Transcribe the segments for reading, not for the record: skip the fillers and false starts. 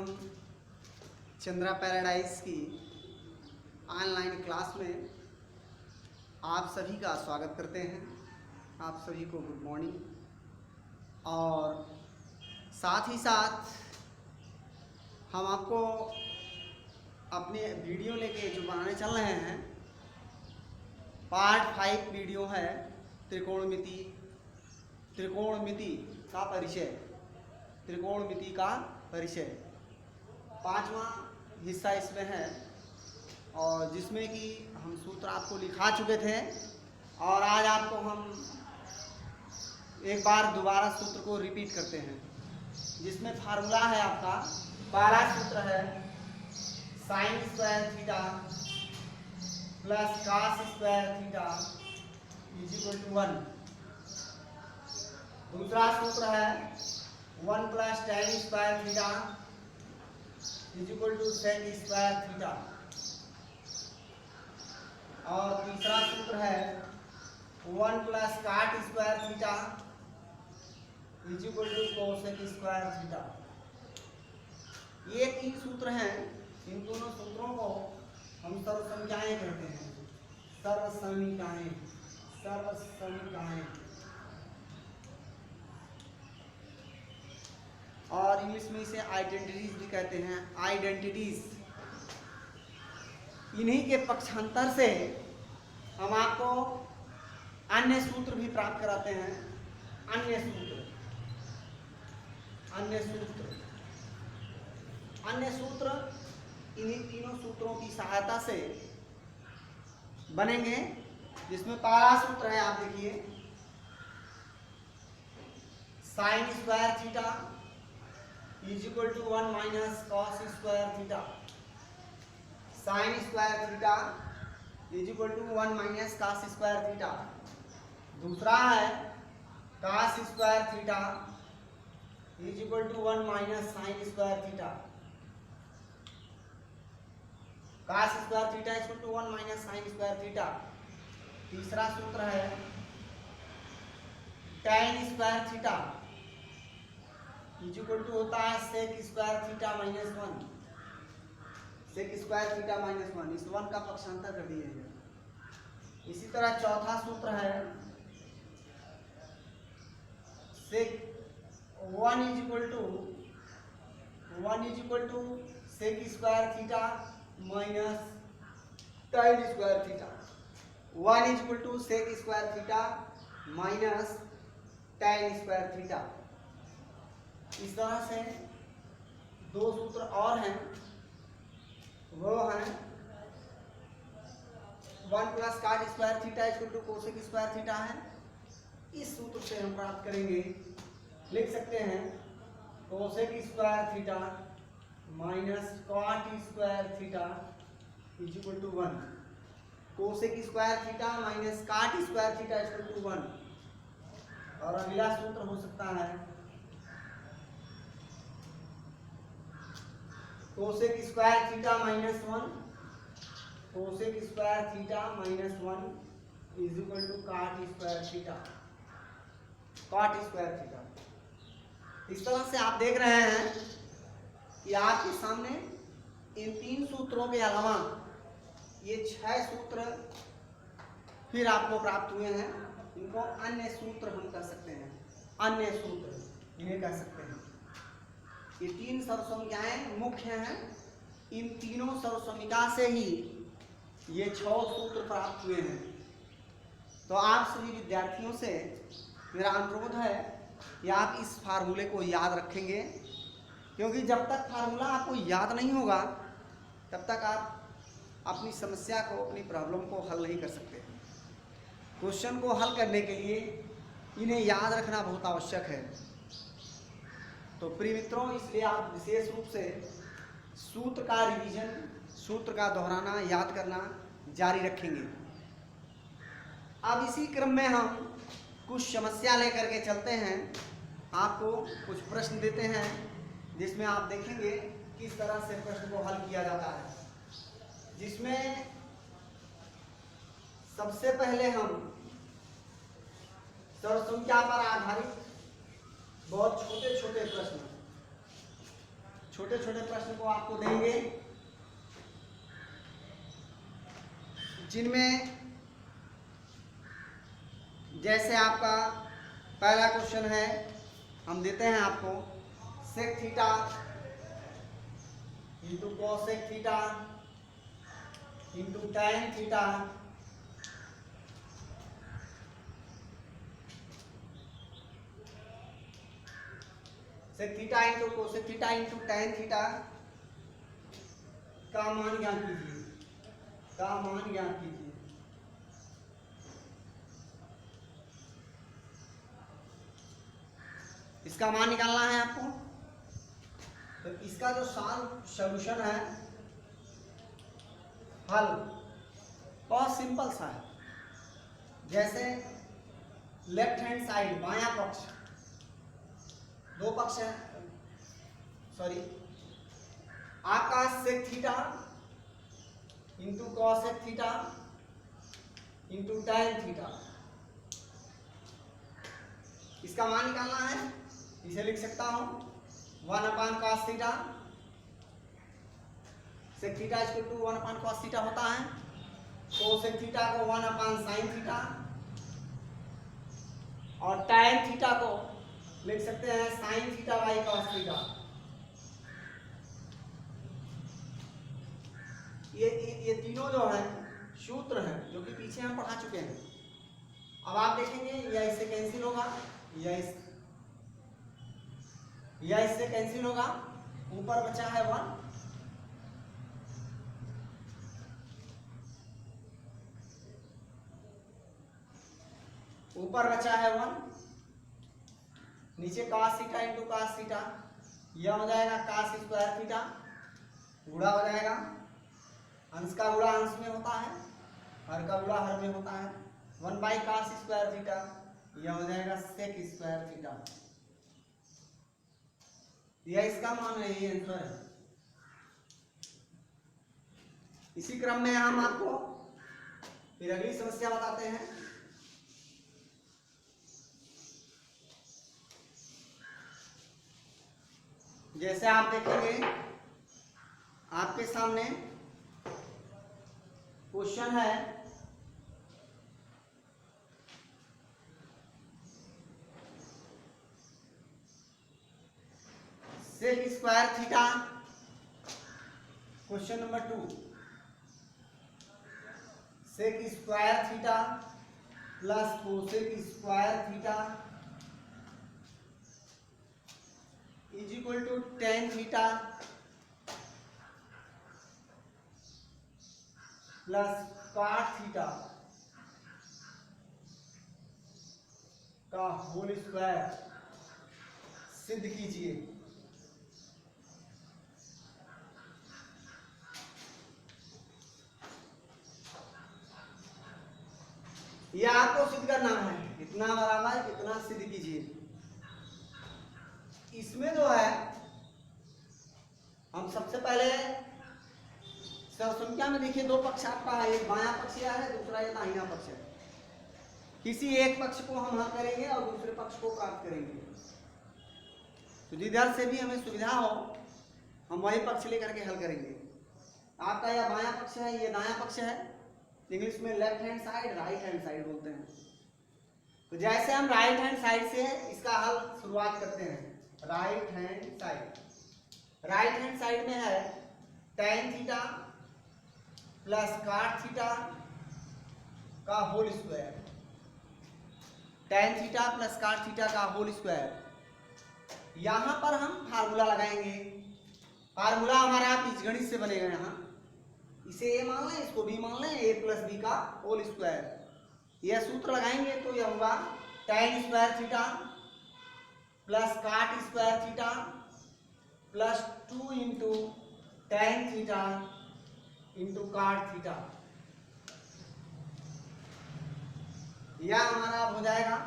हम चंद्रा पैराडाइज की online class में आप सभी का स्वागत करते हैं। आप सभी को गुड मॉर्निंग। और साथ ही साथ हम आपको अपने वीडियो लेके जो बनाने चल रहे हैं, पार्ट 5 वीडियो है त्रिकोणमिति का परिचय। त्रिकोणमिति का परिचय 5वां हिस्सा इसमें है, और जिसमें कि हम सूत्र आपको लिखा चुके थे, और आज आपको हम एक बार दोबारा सूत्र को रिपीट करते हैं, जिसमें फार्मूला है आपका। पहला सूत्र है sine square theta plus cos square theta is equal to 1। दूसरा सूत्र है 1 plus tan square theta is equal to sec square theta. और तीसरा सूत्र है 1 plus cot square theta is equal to cosec square theta. ये 3 सूत्र हैं। इन दोनों सूत्रों को हम सर्वसमीकाएं कहते हैं। सर्वसमीकाएं और इंग्लिश में इसे आइडेंटिटीज भी कहते हैं। आइडेंटिटीज, इन्हीं के पक्षांतर से हम आपको अन्य सूत्र भी प्राप्त कराते हैं। अन्य सूत्र इन्हीं तीनों सूत्रों की सहायता से बनेंगे, जिसमें पहला सूत्र है, आप देखिए, sine square theta is equal to 1 minus cos square theta. Sine square theta is equal to 1 minus cos square theta. दूसरा है cos square theta is equal to 1 minus sine square theta. Cos square theta is equal to 1 minus sine square theta. तीसरा सूत्र है tan square theta is equal to होता है sec square theta minus 1। sec square theta minus 1, इस 1 का पक्षांतर कर दिए। इसी तरह चौथा सूत्र है sec 1 is equal to sec square theta minus tan square theta. 1 is equal to sec square theta minus tan square theta. इस तरह से 2 सूत्र और हैं, वो हैं 1 plus cot square theta equal to cosec square theta है। इस सूत्र से हम प्राप्त करेंगे, लिख सकते हैं cosec square theta minus cot square theta is equal to 1। Cosec square theta minus cot square theta equal to 1। और अगला सूत्र हो सकता है cosec square theta minus 1। Cosec square theta minus 1 is equal to cot square theta. cot square theta. इस तरह से आप देख रहे हैं कि आपके सामने इन 3 सूत्रों के अलावा ये 6 सूत्र फिर आपको प्राप्त हुए हैं। इनको अन्य सूत्र हम कह सकते हैं। अन्य सूत्र इन्हें कह सकते हैं। ये 3 सर्वसमीकाएं मुख्य हैं। इन तीनों सर्वसमीका से ही ये 6 सूत्र प्राप्त हुए हैं। तो आप सभी विद्यार्थियों से मेरा अनुरोध है कि आप इस फार्मूले को याद रखेंगे, क्योंकि जब तक फार्मूला आपको याद नहीं होगा तब तक आप अपनी समस्या को, अपनी प्रॉब्लम को हल नहीं कर सकते। क्वेश्चन को हल करने के लिए इन्हें याद रखना बहुत आवश्यक है। तो प्रिय मित्रों, इसलिए आप विशेष रूप से सूत्र का रिवीजन, सूत्र का दोहराना, याद करना जारी रखेंगे। अब इसी क्रम में हम कुछ समस्या लेकर के चलते हैं। आपको कुछ प्रश्न देते हैं, जिसमें आप देखेंगे किस तरह से प्रश्न को हल किया जाता है। जिसमें सबसे पहले हम सर्वसंख्या पर आधारित बहुत छोटे छोटे प्रश्न छोटे छोटे प्रश्न को आपको देंगे, जिनमें जैसे आपका पहला क्वेश्चन है, हम देते हैं आपको sec theta into cosec theta into tan theta sec theta into cosec theta into tan theta का मान ज्ञात कीजिए, का मान ज्ञात कीजिए। इसका मान निकालना है आपको। तो इसका जो सॉल्यूशन है, हल बहुत सिंपल सा है। जैसे लेफ्ट हैंड साइड बायां पक्ष, दो पक्ष है, सॉरी, आपका sec theta into cosec theta into tan theta, इसका मान निकालना है। इसे लिख सकता हूं 1/cos theta, sec theta equal to 1/cos theta होता है। कोसेक थीटा को 1/sin थीटा और टैन थीटा को लिख सकते हैं sin theta by cos theta. ये तीनों जो है सूत्र हैं जो कि पीछे हम पढ़ा चुके हैं। अब आप देखेंगे यह इससे कैंसिल होगा, यह इससे कैंसिल होगा, ऊपर बचा है 1, ऊपर बचा है 1, नीचे cos theta into cos theta, यह हो जाएगा cos स्क्वायर थीटा, गुणा हो जाएगा, अंश का गुणा अंश में होता है, हर का गुणा हर में होता है, 1/cos स्क्वायर थीटा, यह हो जाएगा सेक स्क्वायर थीटा। यह इसका मान है, ये आंसर है। इसी क्रम में हम आपको फिर अगली समस्या बताते हैं। जैसे आप देखेंगे आपके सामने क्वेश्चन है, sec square theta, question number 2, sec square theta plus cosec square theta is equal to tan theta plus cot theta का होल स्क्वायर सिद्ध कीजिए। यह आपको सिद्ध करना है, इतना बराबर इतना सिद्ध कीजिए। इसमें जो है हम सबसे पहले संख्या में देखिए, दो पक्ष आपका है, एक बायां पक्ष यह है, दूसरा ये दाहिना पक्ष है। किसी एक पक्ष को हम हल करेंगे और दूसरे पक्ष को प्राप्त करेंगे। तो जिधर से भी हमें सुविधा हो हम वही पक्ष लेकर के हल करेंगे। आपका यह बायां पक्ष है, ये दायां पक्ष है, इंग्लिश में left hand side right hand side बोलते हैं। तो जैसे हम राइट हैंड साइड से इसका हल शुरुआत करते हैं। राइट हैंड साइड में है tan theta plus cot theta का whole square, tan theta plus cot theta का होल स्क्वायर। यहां पर हम फार्मूला लगाएंगे। फार्मूला हमारा बीजगणित से बनेगा। यहाँ इसे ए मान लें, इसको बी मान लें, ए प्लस बी का होल स्क्वायर। यह सूत्र लगाएंगे तो यह होगा tan square theta plus cot square theta plus 2 into tan theta into cot theta. यह हमारा हो जाएगा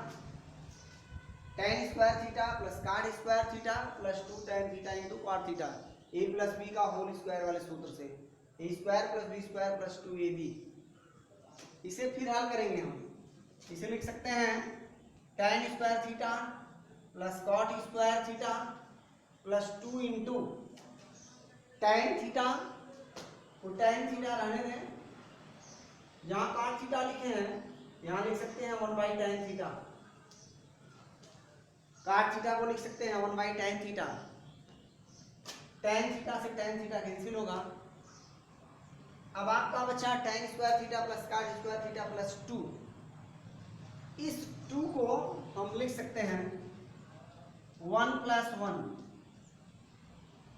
tan square theta plus cot square theta plus 2 tan theta into cot theta, A plus B का होल स्क्वायर वाले सूत्र से, A square plus B square plus 2ab। इसे फिर हल करेंगे हम। इसे लिख सकते हैं tan square theta plus cot square theta plus 2 into tan theta को tan थीटा रहने दें, जहां cot थीटा लिखे हैं यहां लिख सकते हैं 1 by tan theta, cot theta को लिख सकते हैं 1 by tan theta, tan theta से tan थीटा कैंसिल होगा। अब आपका बचा tan square theta plus cot square theta plus 2। इस 2 को हम लिख सकते हैं 1 प्लस 1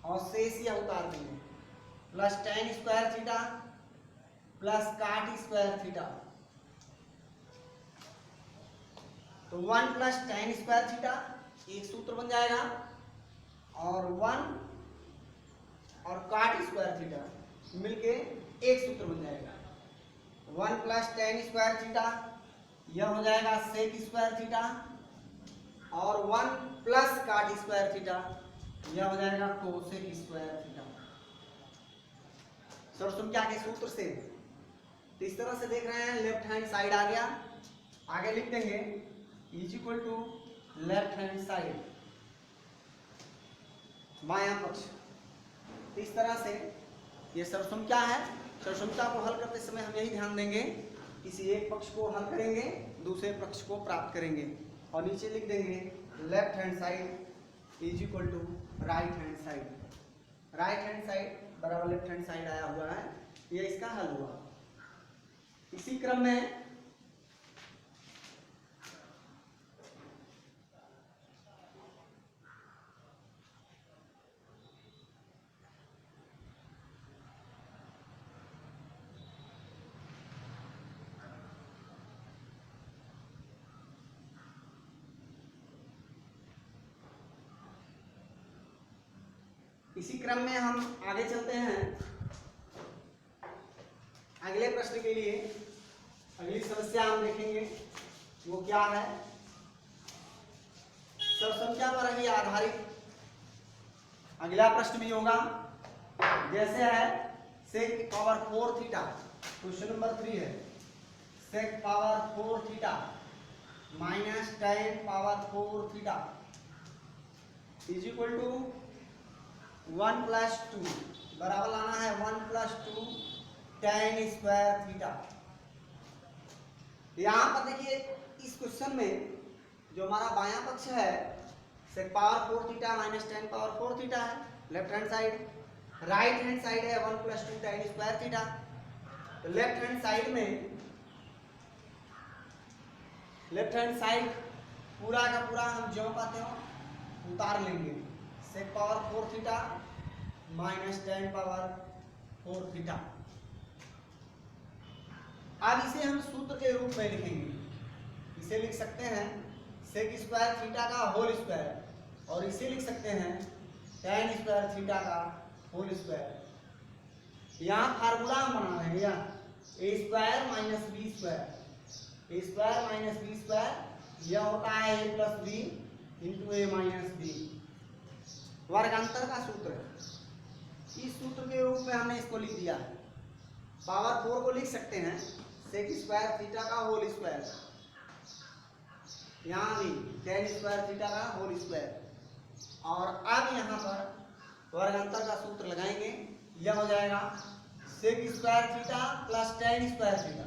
और शेष या उतार देंगे plus tan square theta plus cot square theta, तो 1 प्लस tan स्क्वायर थीटा एक सूत्र बन जाएगा और 1 और cot स्क्वायर थीटा मिलके एक सूत्र बन जाएगा। 1 प्लस tan स्क्वायर थीटा यह हो जाएगा sec स्क्वायर थीटा और 1 प्लस cot स्क्वायर थीटा यह हो जाएगा cosec स्क्वायर थीटा। सरसंख्या के सूत्र से तो इस तरह से देख रहे हैं, लेफ्ट हैंड साइड आ गया, आगे लिख देंगे is equal to left hand side बायां पक्ष। तो इस तरह से ये सरसंख्या है। सरसंख्या को हल करते समय हम यही ध्यान देंगे, किसी एक पक्ष को हल करेंगे दूसरे पक्ष को प्राप्त करेंगे और नीचे लिख देंगे left hand side is equal to right hand side. Right hand side बराबर लेफ्ट हैंड साइड आया हुआ है, ये इसका हल हुआ। इसी क्रम में हम आगे चलते हैं अगले प्रश्न के लिए। अगली समस्या हम देखेंगे वो क्या है। सरसंख्या पर ही आधारित अगला प्रश्न भी होगा, जैसे है sec power 4 theta. Question number 3 है sec power 4 theta minus tan power 4 theta is equal to 1 plus 2 बराबर लाना है 1 प्लस 2 tan स्क्वायर थीटा। यहाँ पर देखिए इस क्वेश्चन में जो हमारा बायां पक्ष है sec power 4 theta minus tan power 4 theta है left hand side, right hand side है 1 प्लस 2 tan स्क्वायर थीटा। तो लेफ्ट हैंड साइड पूरा का पूरा हम जो पाते हो उतार लेंगे, sec power 4 theta minus tan power 4 theta. अब इसे हम सूत्र के रूप में लिखेंगे, इसे लिख सकते हैं sec स्क्वायर थीटा का होल स्क्वायर और इसे लिख सकते हैं tan स्क्वायर थीटा का होल स्क्वायर। यहाँ फार्मूला हम बना रहे हैं या a square minus B square यह होता है a plus B into A minus B, वर्गांतर का सूत्र है। इस सूत्र के रूप में हमने इसको लिख दिया है। पावर 4 को लिख सकते हैं sec स्क्वायर थीटा का होल स्क्वायर, यहाँ भी tan स्क्वायर थीटा का होल स्क्वायर और अब यहाँ पर वर्गांतर का सूत्र लगाएंगे, यह हो जाएगा sec square theta plus tan square theta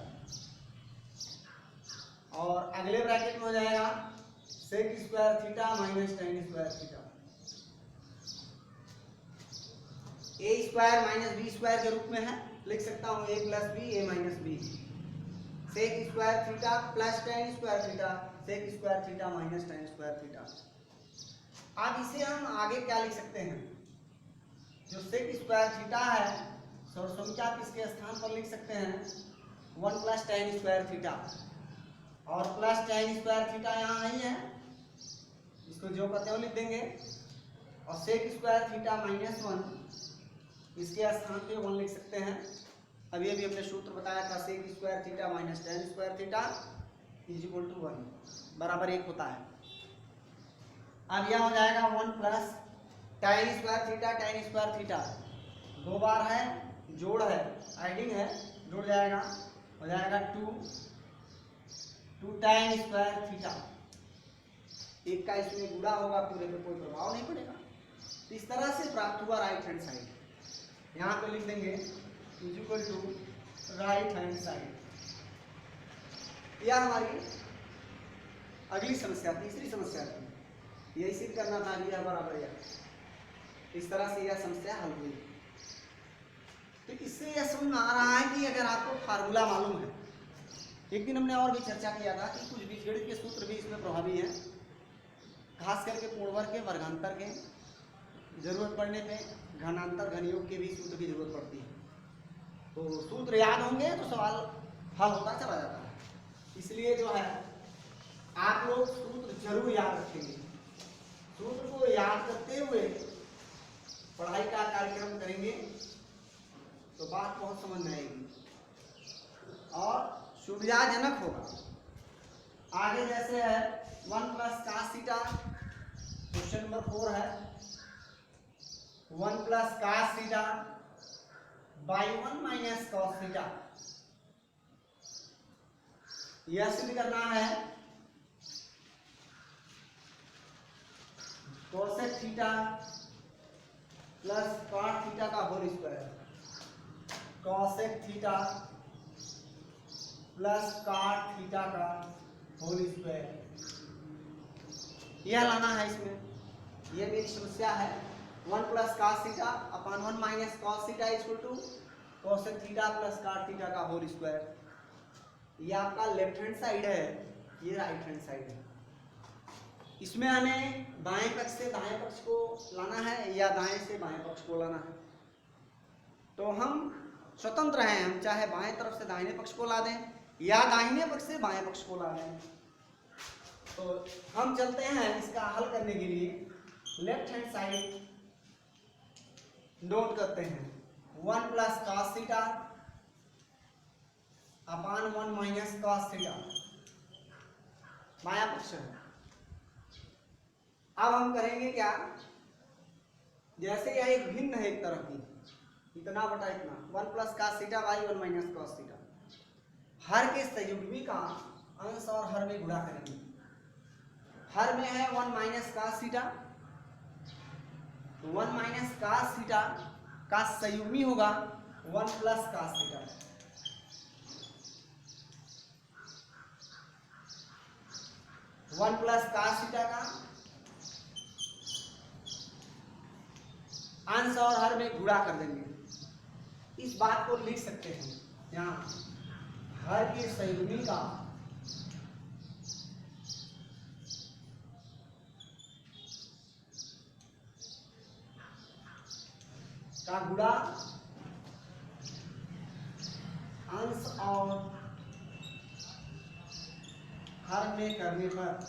और अगले ब्रैकेट में हो जाएगा sec square theta minus tan square theta. A square minus B square के रूप में है, लिख सकता हूँ a plus B A minus B, sec square theta plus tan square theta sec square theta minus tan square theta. अब इसे हम आगे क्या लिख सकते हैं, जो sec स्क्वायर थीटा है सरसंख्या किसके स्थान पर लिख सकते हैं 1 प्लस tan स्क्वायर थीटा और प्लस tan स्क्वायर थीटा यहाँ ही है, इसको जो कहते हैं लिख देंगे और sec स्क्वायर थीटा माइनस 1 इसके स्थान पे 1 लिख सकते हैं। अभी हमने सूत्र बताया था sec square theta minus tan square theta is equal to 1 बराबर 1 होता है। अब यह हो जाएगा 1 प्लस tan स्क्वायर थीटा दो बार है, जोड़ है, एडिंग है, जुड़ जाएगा, हो जाएगा 2 tan स्क्वायर थीटा। एक का इसमें गुणा होगा, पूरे पे कोई प्रभाव नहीं पड़ेगा। इस तरह से प्राप्त हुआ राइट हैंड साइड। यहाँ पे लिख देंगे is equal to right hand side. यह हमारी अगली समस्या, तीसरी समस्या थी। यही सिद्ध करना था यह बराबर यह। इस तरह से यह समस्या हल हुई। तो इससे यह समझ में आ रहा है कि अगर आपको फार्मूला मालूम है, एक दिन हमने और भी चर्चा किया था कि कुछ बीजगणित के सूत्र भी इसमें प्रभावी हैं, खास करके पूर्णवर्ग के, वर्गांतर के, जरूरत पड़ने पे घनांतर घनयोग के भी सूत्र की जरूरत पड़ती है। तो सूत्र याद होंगे तो सवाल हल होता चला जाता है। इसलिए जो है आप लोग सूत्र जरूर याद रखेंगे। सूत्र को याद करते हुए पढ़ाई का कार्यक्रम करेंगे तो बात बहुत समझ में आएगी और सुविधाजनक होगा। आगे जैसे है 1 plus cos theta, question number 4 है 1 plus cos theta by 1 minus cos theta. यह सिद्ध करना है cosec theta plus cot theta का whole square, cosec theta plus cot theta का होल स्क्वायर, यह लाना है इसमें। यह मेरी समस्या है। 1 plus cos theta upon 1 minus cos theta equal to cosec theta plus cot theta का होल स्क्वायर। ये आपका लेफ्ट हैंड साइड है, ये राइट हैंड साइड है। इसमें हमें बाएं पक्ष से दाएं पक्ष को लाना है या दाएं से बाएं पक्ष को लाना है। तो हम स्वतंत्र हैं, हम चाहे बाएं तरफ से दाहिने पक्ष को ला दें या दाहिने पक्ष से बाएं पक्ष को ला दें। तो हम चलते हैं इसका हल करने के लिए लेफ्ट हैंड साइड नोट करते हैं। 1 plus cos theta upon 1 minus cos theta बायां पक्ष है। अब हम करेंगे क्या, जैसे यह एक भिन्न है एक तरफ की, इतना बटा इतना 1 plus cos theta by 1 minus cos theta, हर के संयुग्मी का अंश और हर में गुणा करेंगे। हर में है 1 minus cos theta, 1 minus cos theta का संयुग्मी होगा 1 plus cos theta. One plus cos theta का अंश और हर में गुणा कर देंगे। इस बात को लिख सकते हैं यहाँ हर के संयुग्मी का गुणा अंश और हर में करने पर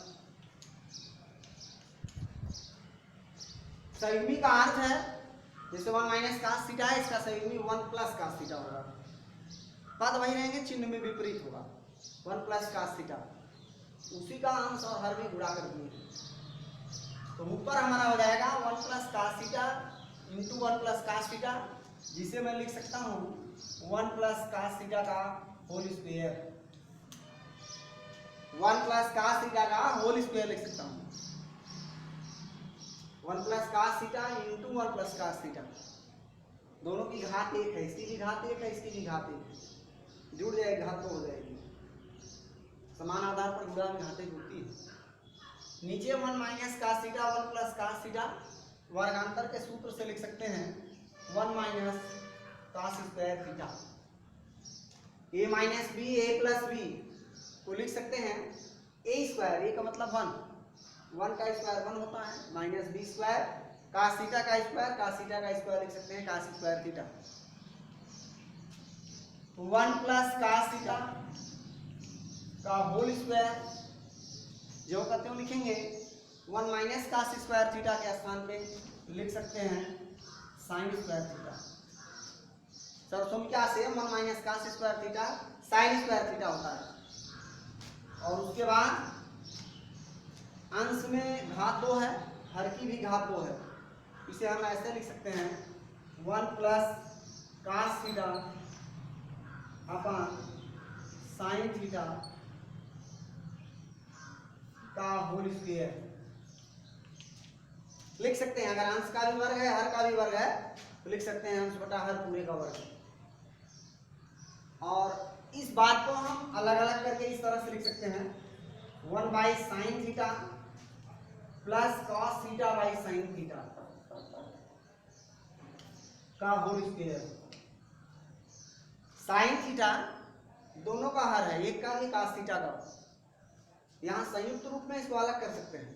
संयुग्मी का अर्थ है जैसे 1 माइनस कॉस थीटा है, इसका संयुग्मी 1 प्लस कॉस थीटा होगा। पद वही रहेंगे, चिन्ह में विपरीत होगा। 1 प्लस कॉस थीटा उसी का अंश और हर में गुणा कर दिए तो ऊपर हमारा हो जाएगा 1 plus cos theta into 1 plus cos theta, जिसे मैं लिख सकता हूँ 1 प्लस कॉस थीटा का whole square. 1 plus cos theta का होल स्क्वायर लिख सकता हूँ। 1 plus cos theta into 1 plus cos theta, दोनों की घात एक है, इसकी भी घात एक है, इसकी भी घात एक है, जुड़ जाएगी, घात तो हो जाएगी। समान आधार पर गुणा में घातें जुड़ती है। नीचे 1 minus cos theta 1 plus cos theta वर्गांतर के सूत्र से लिख सकते हैं 1 minus cos square theta. A minus B A plus B को लिख सकते हैं ए स्क्वायर, ए का मतलब 1 का स्क्वायर 1 होता है, minus B square cos theta का स्क्वायर, कॉस थीटा का स्क्वायर लिख सकते हैं cos square theta. 1 plus cos theta का होल स्क्वायर जो कहते हो लिखेंगे 1 माइनस कॉस स्क्वायर थीटा के स्थान पे लिख सकते हैं साइन स्क्वायर थीटा। सर्वसम्मति से 1 minus cos square theta sine square theta होता है। और उसके बाद अंश में घात 2 है, हर की भी घात 2 है, इसे हम ऐसे लिख सकते हैं 1 plus cos theta upon sine theta का होल स्क्वायर लिख सकते हैं। अगर अंश का भी वर्ग है, हर का भी वर्ग है, तो लिख सकते हैं अंश बटा हर पूरे का वर्ग। और इस बात को हम अलग अलग करके इस तरह से लिख सकते हैं 1/sin theta plus cos theta by sin theta का होल स्क्वायर। sin थीटा दोनों का हर है, एक का भी cos थीटा का। यहाँ संयुक्त रूप में इसको अलग कर सकते हैं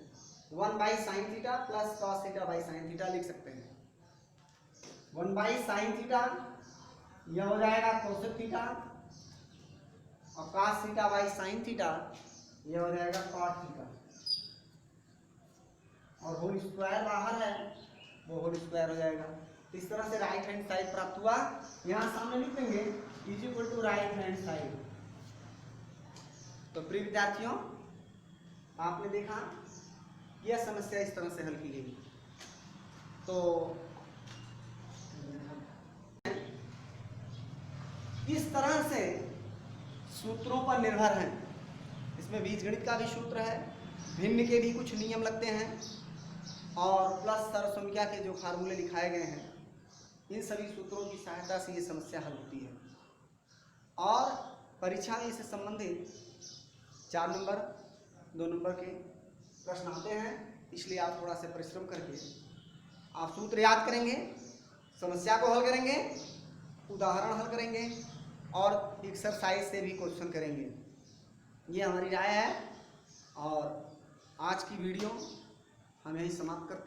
1/sin theta plus cos theta by sin theta लिख सकते हैं। 1/sin थीटा यह हो जाएगा cosec थीटा और cos theta by sin theta यह हो जाएगा cot थीटा। और होल स्क्वायर बाहर है, वो होल स्क्वायर हो जाएगा। इस तरह से राइट हैंड साइड प्राप्त हुआ। यहाँ सामने लिख देंगे is equal to right hand side. तो प्रिय विद्यार्थियों, आपने देखा यह समस्या इस तरह से हल की गई। तो इस तरह से सूत्रों पर निर्भर है। इसमें बीजगणित का भी सूत्र है, भिन्न के भी कुछ नियम लगते हैं और प्लस सर्वसंख्या के जो फार्मूले लिखाए गए हैं, इन सभी सूत्रों की सहायता से ये समस्या हल होती है। और परीक्षा में इससे संबंधित 4 नंबर 2 नंबर के प्रश्न आते हैं, इसलिए आप थोड़ा सा परिश्रम करके आप सूत्र याद करेंगे, समस्या को हल करेंगे, उदाहरण हल करेंगे और एक्सरसाइज से भी क्वेश्चन करेंगे। ये हमारी राय है। और आज की वीडियो हम यही समाप्त करते हैं।